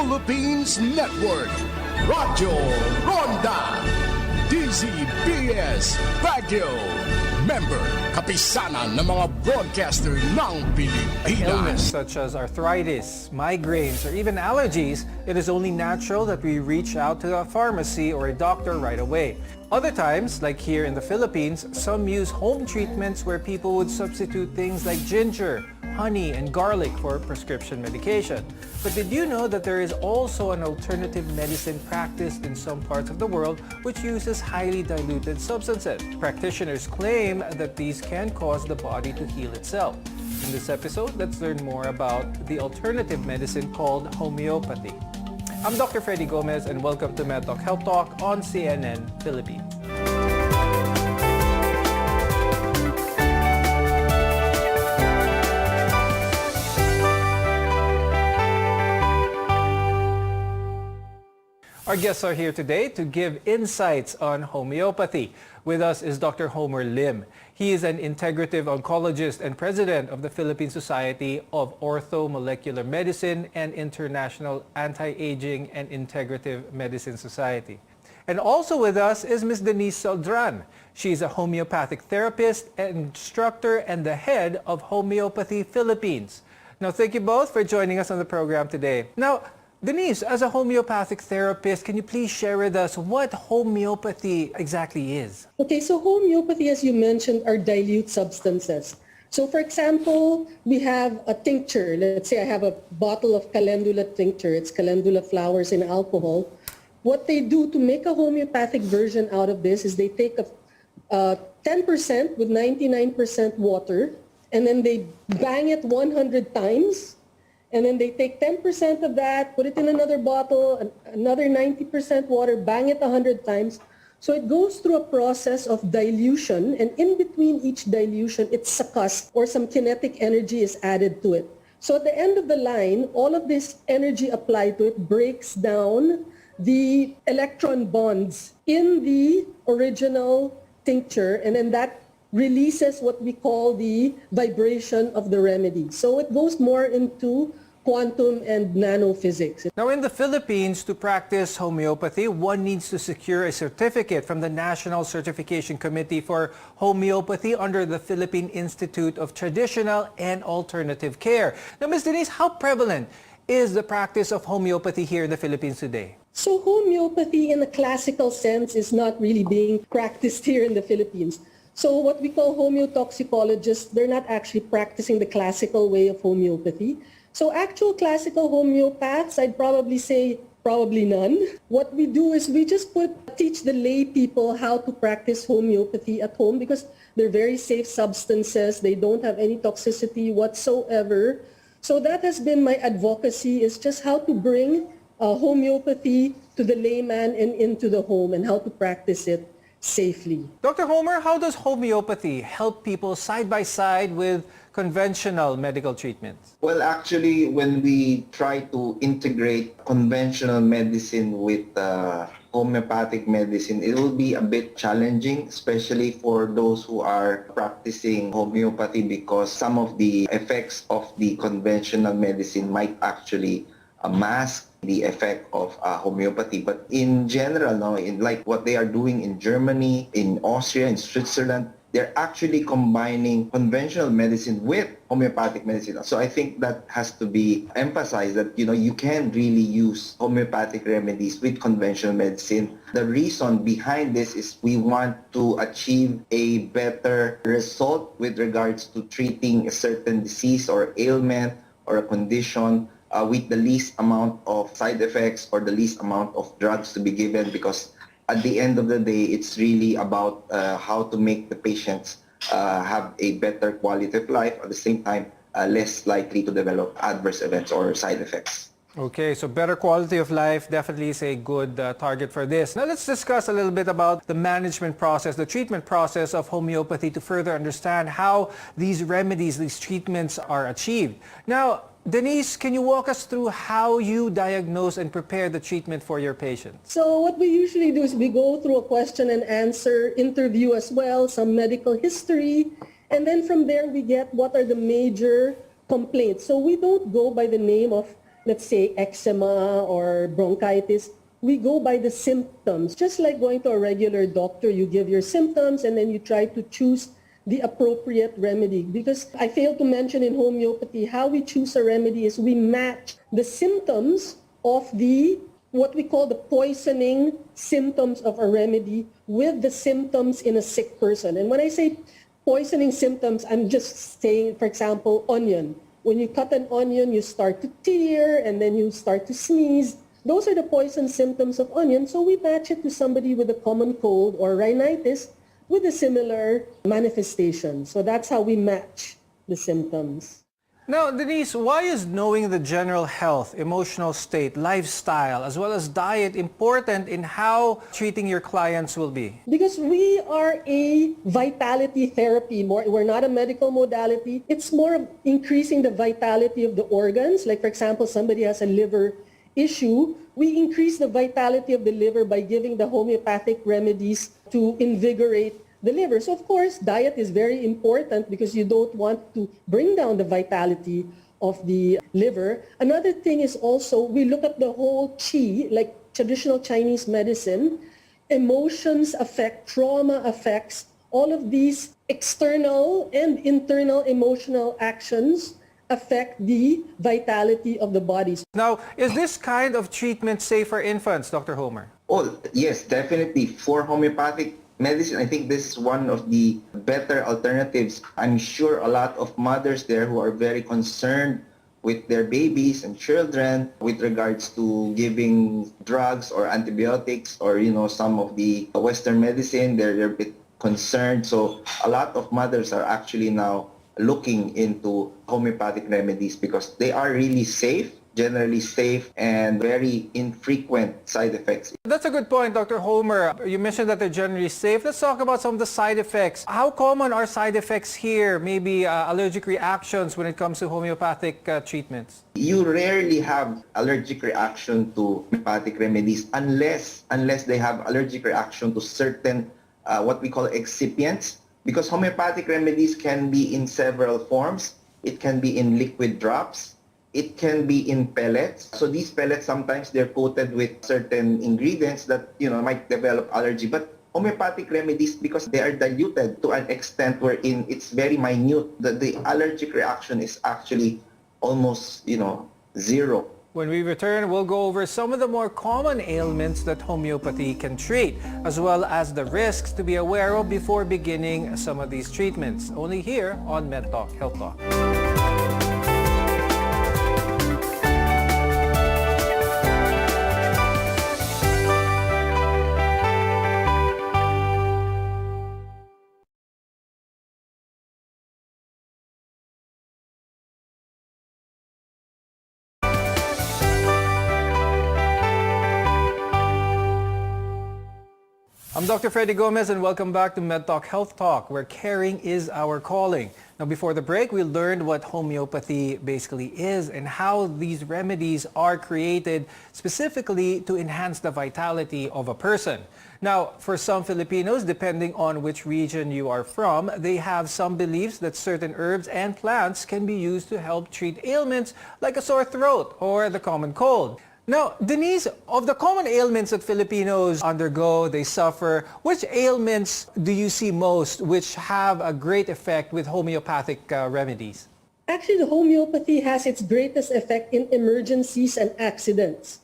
Philippines Network, Radyo Ronda, DZBS Radio, member kapisanan ng mga broadcaster ng Pilipinas. Illness such as arthritis, migraines, or even allergies, it is only natural that we reach out to a pharmacy or a doctor right away. Other times, like here in the Philippines, some use home treatments where people would substitute things like ginger, honey, and garlic for prescription medication. But did you know that there is also an alternative medicine practiced in some parts of the world which uses highly diluted substances? Practitioners claim that these can cause the body to heal itself. In this episode, let's learn more about the alternative medicine called homeopathy. I'm Dr. Freddy Gomez and welcome to Medtalk Health Talk on CNN Philippines. Our guests are here today to give insights on homeopathy. With us is Dr. Homer Lim. He is an integrative oncologist and president of the Philippine Society of Orthomolecular Medicine and International Anti-Aging and Integrative Medicine Society. And also with us is Ms. Denise Saldran. She is a homeopathic therapist and instructor and the head of Homeopathy Philippines. Now, thank you both for joining us on the program today. Now, Denise, as a homeopathic therapist, can you please share with us what homeopathy exactly is? Okay, so homeopathy, as you mentioned, are dilute substances. So for example, we have a tincture. Let's say I have a bottle of calendula tincture. It's calendula flowers in alcohol. What they do to make a homeopathic version out of this is they take a 10% with 99% water, and then they bang it 100 times. And then they take 10% of that, put it in another bottle, another 90% water, bang it 100 times. So it goes through a process of dilution, and in between each dilution, it's succussed or some kinetic energy is added to it. So at the end of the line, all of this energy applied to it breaks down the electron bonds in the original tincture, and then that releases what we call the vibration of the remedy. So it goes more into quantum and nanophysics. Now, in the Philippines, to practice homeopathy, one needs to secure a certificate from the National Certification Committee for Homeopathy under the Philippine Institute of Traditional and Alternative Care. Now, Ms. Denise, how prevalent is the practice of homeopathy here in the Philippines today? So homeopathy in a classical sense is not really being practiced here in the Philippines. So what we call homeotoxicologists, they're not actually practicing the classical way of homeopathy. So actual classical homeopaths, I'd probably say probably none. What we do is we just teach the lay people how to practice homeopathy at home because they're very safe substances. They don't have any toxicity whatsoever. So that has been my advocacy, is just how to bring homeopathy to the layman and into the home and how to practice it safely. Dr. Homer, how does homeopathy help people side by side with conventional medical treatments? Well, actually, when we try to integrate conventional medicine with homeopathic medicine, it will be a bit challenging, especially for those who are practicing homeopathy, because some of the effects of the conventional medicine might actually mask the effect of homeopathy. But in general, no, in like what they are doing in Germany, in Austria, in Switzerland, they're actually combining conventional medicine with homeopathic medicine. So I think that has to be emphasized, that you can really use homeopathic remedies with conventional medicine. The reason behind this is we want to achieve a better result with regards to treating a certain disease or ailment or a condition with the least amount of side effects or the least amount of drugs to be given, because at the end of the day, it's really about how to make the patients have a better quality of life, at the same time less likely to develop adverse events or side effects. Okay, so better quality of life definitely is a good target for this. Now let's discuss a little bit about the management process, the treatment process of homeopathy, to further understand how these remedies, these treatments are achieved. Now, Denise, can you walk us through how you diagnose and prepare the treatment for your patients? So what we usually do is we go through a question and answer interview as well, some medical history, and then from there we get what are the major complaints. So we don't go by the name of let's say eczema or bronchitis, we go by the symptoms. Just like going to a regular doctor, you give your symptoms and then you try to choose the appropriate remedy. Because I failed to mention in homeopathy, how we choose a remedy is we match the symptoms of the what we call the poisoning symptoms of a remedy with the symptoms in a sick person. And when I say poisoning symptoms, I'm just saying, for example, onion. When you cut an onion, you start to tear and then you start to sneeze. Those are the poison symptoms of onion. So we match it to somebody with a common cold or rhinitis with a similar manifestation. So that's how we match the symptoms. Now, Denise, why is knowing the general health, emotional state, lifestyle, as well as diet important in how treating your clients will be? Because we are a vitality therapy. We're not a medical modality. It's more of increasing the vitality of the organs. Like, for example, somebody has a liver issue. We increase the vitality of the liver by giving the homeopathic remedies to invigorate the liver. So of course, diet is very important because you don't want to bring down the vitality of the liver. Another thing is also, we look at the whole qi, like traditional Chinese medicine. Emotions affect, trauma affects, all of these external and internal emotional actions affect the vitality of the body. Now, is this kind of treatment safe for infants, Dr. Homer? Oh, yes, definitely. For homeopathic medicine, I think this is one of the better alternatives. I'm sure a lot of mothers there who are very concerned with their babies and children with regards to giving drugs or antibiotics or, some of the Western medicine, they're a bit concerned. So a lot of mothers are actually now looking into homeopathic remedies because they are really safe, generally safe, and very infrequent side effects. That's a good point, Dr. Homer. You mentioned that they're generally safe. Let's talk about some of the side effects. How common are side effects here? Maybe allergic reactions when it comes to homeopathic treatments? You rarely have allergic reaction to homeopathic remedies unless they have allergic reaction to certain what we call excipients. Because homeopathic remedies can be in several forms. It can be in liquid drops. It can be in pellets. So these pellets, sometimes they're coated with certain ingredients that, might develop allergy. But homeopathic remedies, because they are diluted to an extent wherein it's very minute, the allergic reaction is actually almost, zero. When we return, we'll go over some of the more common ailments that homeopathy can treat, as well as the risks to be aware of before beginning some of these treatments. Only here on Medtalk Health Talk. I'm Dr. Freddy Gomez and welcome back to Medtalk Health Talk, where caring is our calling. Now, before the break, we learned what homeopathy basically is and how these remedies are created specifically to enhance the vitality of a person. Now, for some Filipinos, depending on which region you are from, they have some beliefs that certain herbs and plants can be used to help treat ailments like a sore throat or the common cold. Now, Denise, of the common ailments that Filipinos undergo, they suffer, which ailments do you see most which have a great effect with homeopathic remedies? Actually, the homeopathy has its greatest effect in emergencies and accidents.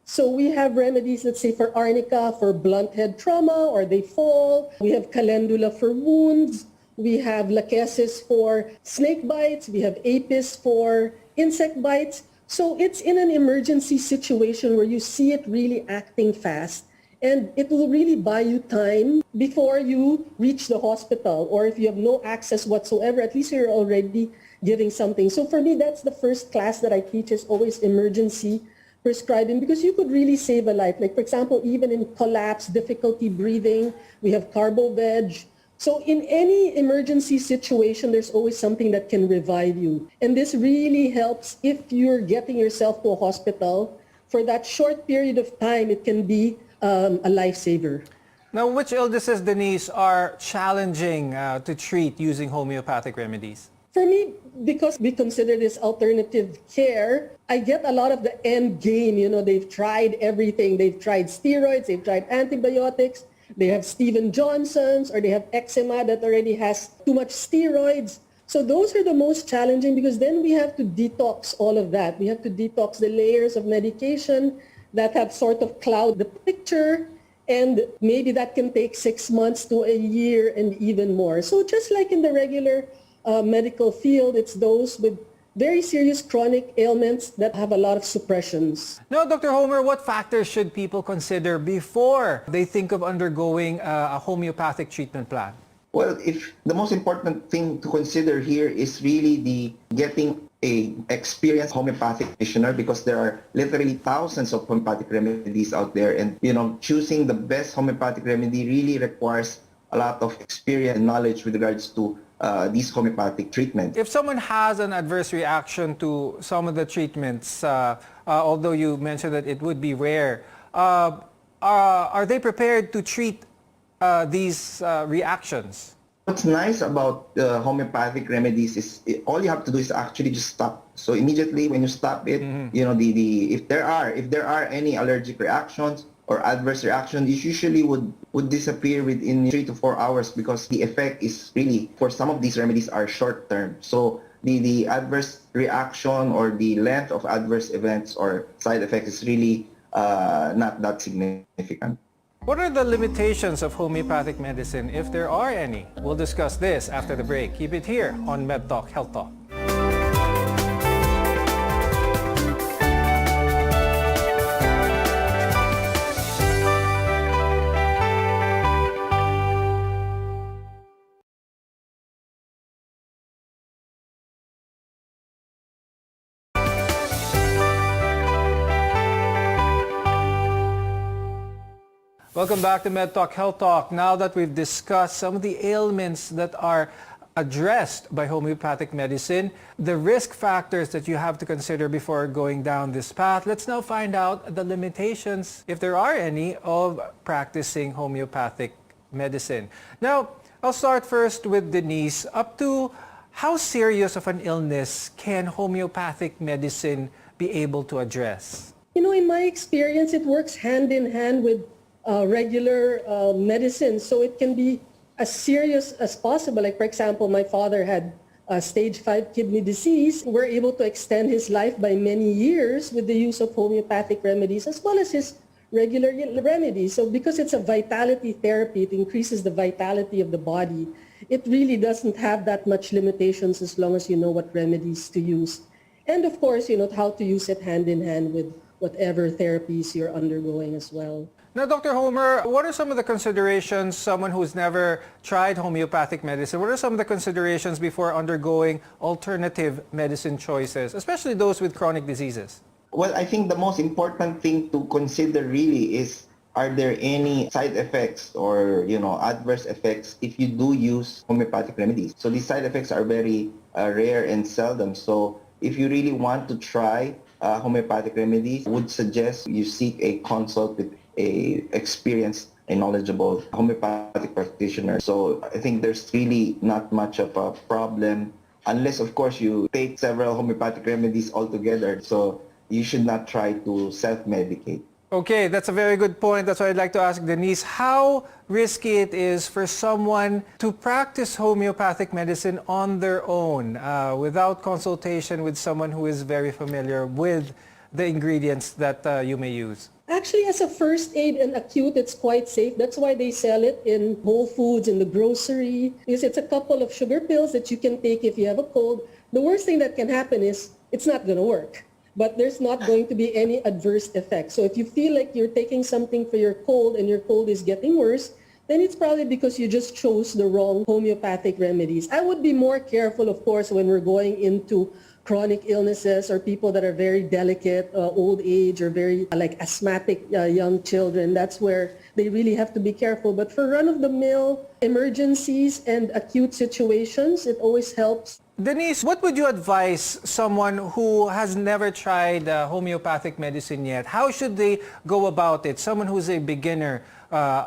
So we have remedies, let's say, for arnica, for blunt head trauma, or they fall. We have calendula for wounds. We have lachesis for snake bites. We have apis for insect bites. So it's in an emergency situation where you see it really acting fast, and it will really buy you time before you reach the hospital, or if you have no access whatsoever, at least you're already giving something. So for me, that's the first class that I teach, is always emergency prescribing, because you could really save a life. Like, for example, even in collapse, difficulty breathing, we have carbo-veg. So in any emergency situation, there's always something that can revive you. And this really helps if you're getting yourself to a hospital. For that short period of time, it can be a lifesaver. Now, which illnesses, Denise, are challenging to treat using homeopathic remedies? For me, because we consider this alternative care, I get a lot of the end game. They've tried everything. They've tried steroids, they've tried antibiotics, they have Steven Johnson's, or they have eczema that already has too much steroids. So those are the most challenging because then we have to detox all of that. We have to detox the layers of medication that have sort of cloud the picture, and maybe that can take 6 months to a year and even more. So just like in the regular medical field, it's those with very serious chronic ailments that have a lot of suppressions. Now, Dr. Homer, what factors should people consider before they think of undergoing a homeopathic treatment plan? Well, if the most important thing to consider here is really the getting a experienced homeopathic practitioner, because there are literally thousands of homeopathic remedies out there, and choosing the best homeopathic remedy really requires a lot of experience and knowledge with regards to these homeopathic treatments. If someone has an adverse reaction to some of the treatments, although you mentioned that it would be rare, are they prepared to treat these reactions? What's nice about homeopathic remedies is all you have to do is actually just stop. So immediately when you stop it, if there are any allergic reactions or adverse reactions, it usually would disappear within 3 to 4 hours, because the effect is really, for some of these remedies, are short term. So the adverse reaction or the length of adverse events or side effects is really not that significant. What are the limitations of homeopathic medicine, if there are any? We'll discuss this after the break. Keep it here on Medtalk Health Talk. Welcome back to Medtalk Health Talk. Now that we've discussed some of the ailments that are addressed by homeopathic medicine, the risk factors that you have to consider before going down this path, let's now find out the limitations, if there are any, of practicing homeopathic medicine. Now, I'll start first with Denise. Up to how serious of an illness can homeopathic medicine be able to address? In my experience, it works hand in hand with regular medicine, so it can be as serious as possible. Like, for example, my father had stage 5 kidney disease. We're able to extend his life by many years with the use of homeopathic remedies as well as his regular remedies. So because it's a vitality therapy, it increases the vitality of the body. It really doesn't have that much limitations as long as you know what remedies to use. And of course, how to use it hand in hand with whatever therapies you're undergoing as well. Now, Dr. Homer, what are some of the considerations, someone who's never tried homeopathic medicine, what are some of the considerations before undergoing alternative medicine choices, especially those with chronic diseases? Well, I think the most important thing to consider really is, are there any side effects or, adverse effects if you do use homeopathic remedies? So these side effects are very rare and seldom. So if you really want to try homeopathic remedies, would suggest you seek a consult with a experienced and knowledgeable homeopathic practitioner. So I think there's really not much of a problem, unless of course you take several homeopathic remedies altogether. So you should not try to self-medicate. Okay, that's a very good point. That's why I'd like to ask Denise how risky it is for someone to practice homeopathic medicine on their own without consultation with someone who is very familiar with the ingredients that you may use. Actually, as a first aid and acute, it's quite safe. That's why they sell it in Whole Foods, in the grocery. Because it's a couple of sugar pills that you can take if you have a cold. The worst thing that can happen is it's not going to work, but there's not going to be any adverse effect. So if you feel like you're taking something for your cold and your cold is getting worse, then it's probably because you just chose the wrong homeopathic remedies. I would be more careful, of course, when we're going into chronic illnesses or people that are very delicate, old age, or very asthmatic young children. That's where they really have to be careful. But for run-of-the-mill emergencies and acute situations, it always helps. Denise, what would you advise someone who has never tried homeopathic medicine yet? How should they go about it? Someone who's a beginner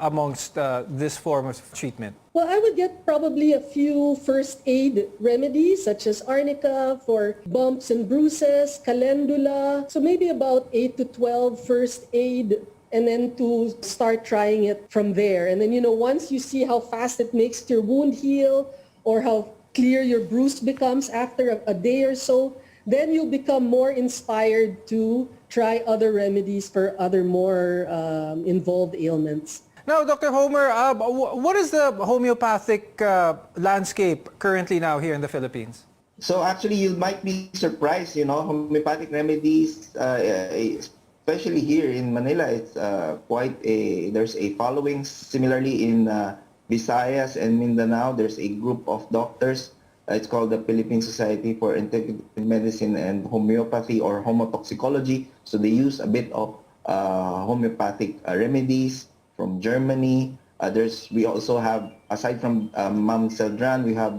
amongst this form of treatment? Well, I would get probably a few first aid remedies such as arnica for bumps and bruises, calendula. So maybe about 8 to 12 first aid, and then to start trying it from there. And then, once you see how fast it makes your wound heal or how clear your bruise becomes after a day or so, then you'll become more inspired to try other remedies for other more involved ailments. Now, Dr. Homer, what is the homeopathic landscape currently now here in the Philippines? So actually, you might be surprised, homeopathic remedies, especially here in Manila, it's there's a following. Similarly in Visayas and Mindanao, there's a group of doctors. It's called the Philippine Society for Integrative Medicine and Homeopathy, or homotoxicology. So they use a bit of homeopathic remedies from Germany. We also have, aside from Ma'am Seldran, we have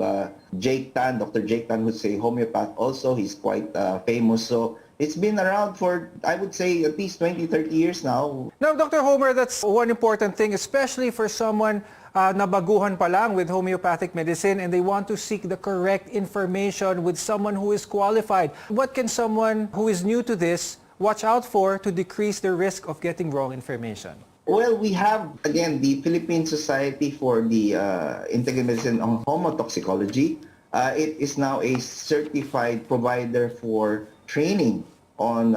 Jake Tan, Dr. Jake Tan, who's a homeopath also. He's quite famous. So it's been around for, I would say, at least 20, 30 years now. Now, Dr. Homer, that's one important thing, especially for someone na baguhan pa lang with homeopathic medicine and they want to seek the correct information with someone who is qualified. What can someone who is new to this watch out for to decrease the risk of getting wrong information? Well, we have, again, the Philippine Society for the Integrative Medicine and Homotoxicology. It is now a certified provider for training on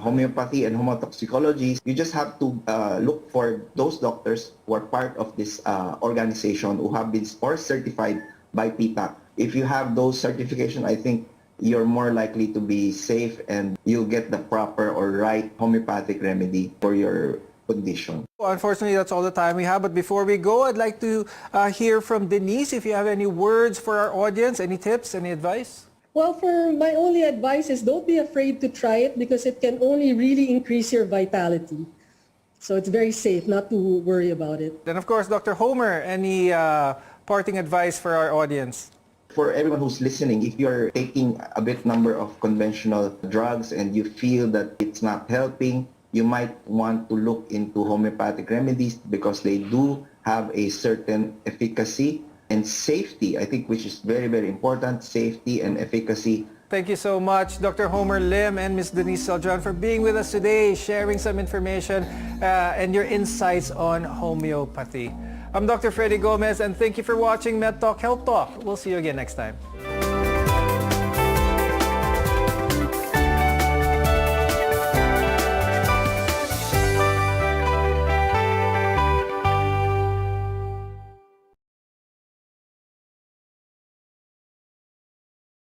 homeopathy and homotoxicology. You just have to look for those doctors who are part of this organization who have been certified by PPAC. If you have those certifications, I think you're more likely to be safe and you'll get the proper or right homeopathic remedy for your condition. Unfortunately, that's all the time we have. But before we go, I'd like to hear from Denise. If you have any words for our audience, any tips, any advice? Well, for my only advice is don't be afraid to try it because it can only really increase your vitality. So it's very safe not to worry about it. Then, of course, Dr. Homer, any parting advice for our audience? For everyone who's listening, if you're taking a bit number of conventional drugs and you feel that it's not helping, you might want to look into homeopathic remedies because they do have a certain efficacy and safety, I think, which is very, very important, safety and efficacy. Thank you so much, Dr. Homer Lim and Ms. Denise Seldran, for being with us today, sharing some information and your insights on homeopathy. I'm Dr. Freddy Gomez, and thank you for watching Medtalk Health Talk. We'll see you again next time.